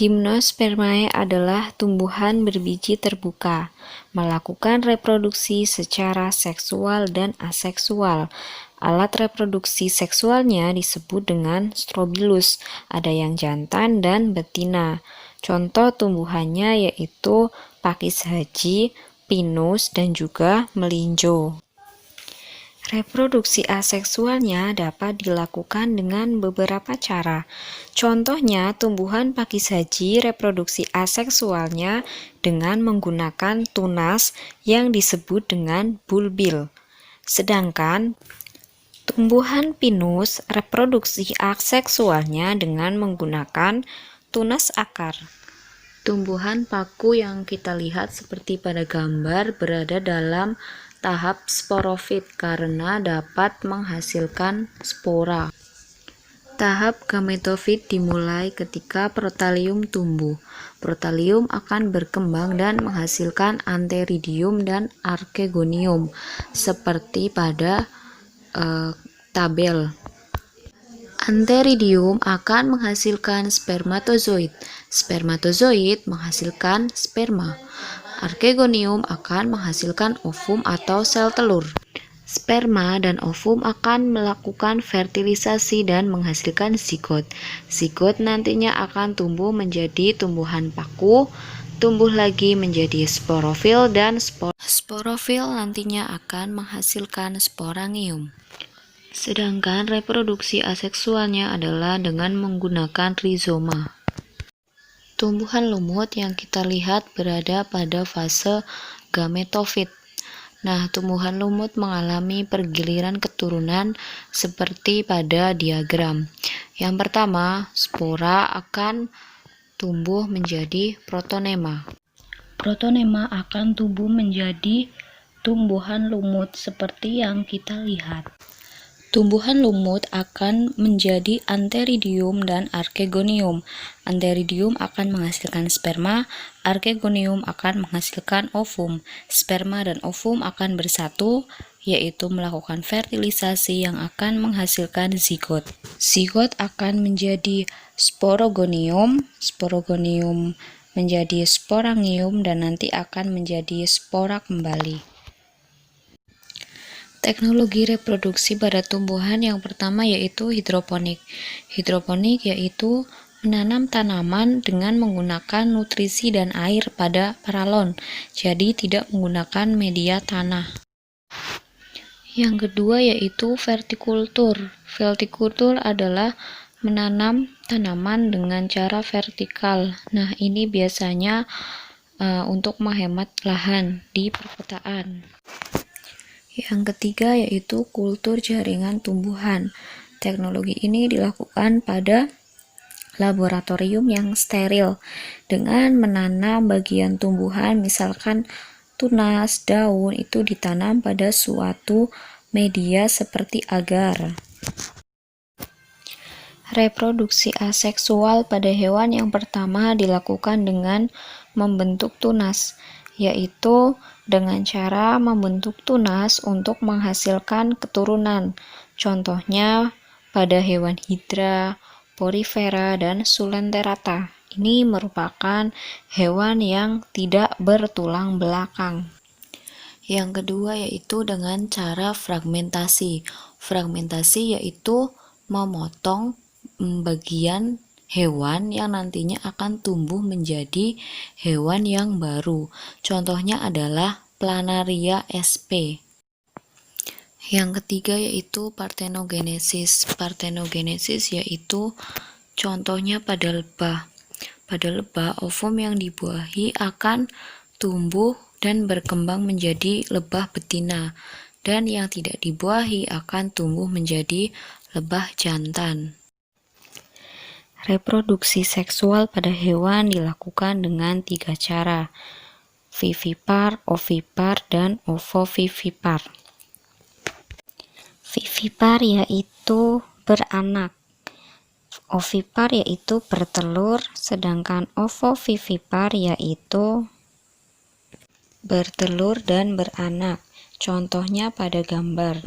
Gymnospermae adalah tumbuhan berbiji terbuka, melakukan reproduksi secara seksual dan aseksual. Alat reproduksi seksualnya disebut dengan strobilus, ada yang jantan dan betina. Contoh tumbuhannya yaitu pakis haji, pinus, dan juga melinjo. Reproduksi aseksualnya dapat dilakukan dengan beberapa cara. Contohnya, tumbuhan pakis haji reproduksi aseksualnya dengan menggunakan tunas yang disebut dengan bulbil. Sedangkan tumbuhan pinus reproduksi aseksualnya dengan menggunakan tunas akar. Tumbuhan paku yang kita lihat seperti pada gambar berada dalam tahap sporofit karena dapat menghasilkan spora. Tahap gametofit dimulai ketika protalium tumbuh. Protalium akan berkembang dan menghasilkan antheridium dan archegonium seperti pada tabel. Antheridium akan menghasilkan spermatozoid. Spermatozoid menghasilkan sperma. Archegonium akan menghasilkan ovum atau sel telur. Sperma dan ovum akan melakukan fertilisasi dan menghasilkan zigot. Zigot nantinya akan tumbuh menjadi tumbuhan paku, tumbuh lagi menjadi sporofil, dan sporofil nantinya akan menghasilkan sporangium. Sedangkan reproduksi aseksualnya adalah dengan menggunakan rizoma. Tumbuhan lumut yang kita lihat berada pada fase gametofit. Nah, tumbuhan lumut mengalami pergiliran keturunan seperti pada diagram. Yang pertama, spora akan tumbuh menjadi protonema. Protonema akan tumbuh menjadi tumbuhan lumut seperti yang kita lihat. Tumbuhan lumut akan menjadi antheridium dan archegonium. Antheridium akan menghasilkan sperma, archegonium akan menghasilkan ovum. Sperma dan ovum akan bersatu, yaitu melakukan fertilisasi yang akan menghasilkan zigot. Zigot akan menjadi sporogonium, sporogonium menjadi sporangium, dan nanti akan menjadi spora kembali. Teknologi reproduksi pada tumbuhan yang pertama yaitu hidroponik. Hidroponik yaitu menanam tanaman dengan menggunakan nutrisi dan air pada paralon, jadi tidak menggunakan media tanah. Yang kedua yaitu vertikultur. Vertikultur adalah menanam tanaman dengan cara vertikal. Nah, ini biasanya untuk menghemat lahan di perkotaan. Yang ketiga yaitu kultur jaringan tumbuhan. Teknologi ini dilakukan pada laboratorium yang steril dengan menanam bagian tumbuhan, misalkan tunas, daun, itu ditanam pada suatu media seperti agar. Reproduksi aseksual pada hewan yang pertama dilakukan dengan membentuk tunas, yaitu dengan cara membentuk tunas untuk menghasilkan keturunan. Contohnya pada hewan hidra, porifera, dan sulenterata. Ini merupakan hewan yang tidak bertulang belakang. Yang kedua yaitu dengan cara fragmentasi. Fragmentasi yaitu memotong bagian hewan yang nantinya akan tumbuh menjadi hewan yang baru. Contohnya adalah Planaria sp. Yang ketiga yaitu partenogenesis. Partenogenesis yaitu contohnya pada lebah. Pada lebah, ovum yang dibuahi akan tumbuh dan berkembang menjadi lebah betina, dan yang tidak dibuahi akan tumbuh menjadi lebah jantan. Reproduksi seksual pada hewan dilakukan dengan 3 cara, vivipar, ovipar, dan ovovivipar. Vivipar yaitu beranak, ovipar yaitu bertelur, sedangkan ovovivipar yaitu bertelur dan beranak. Contohnya pada gambar.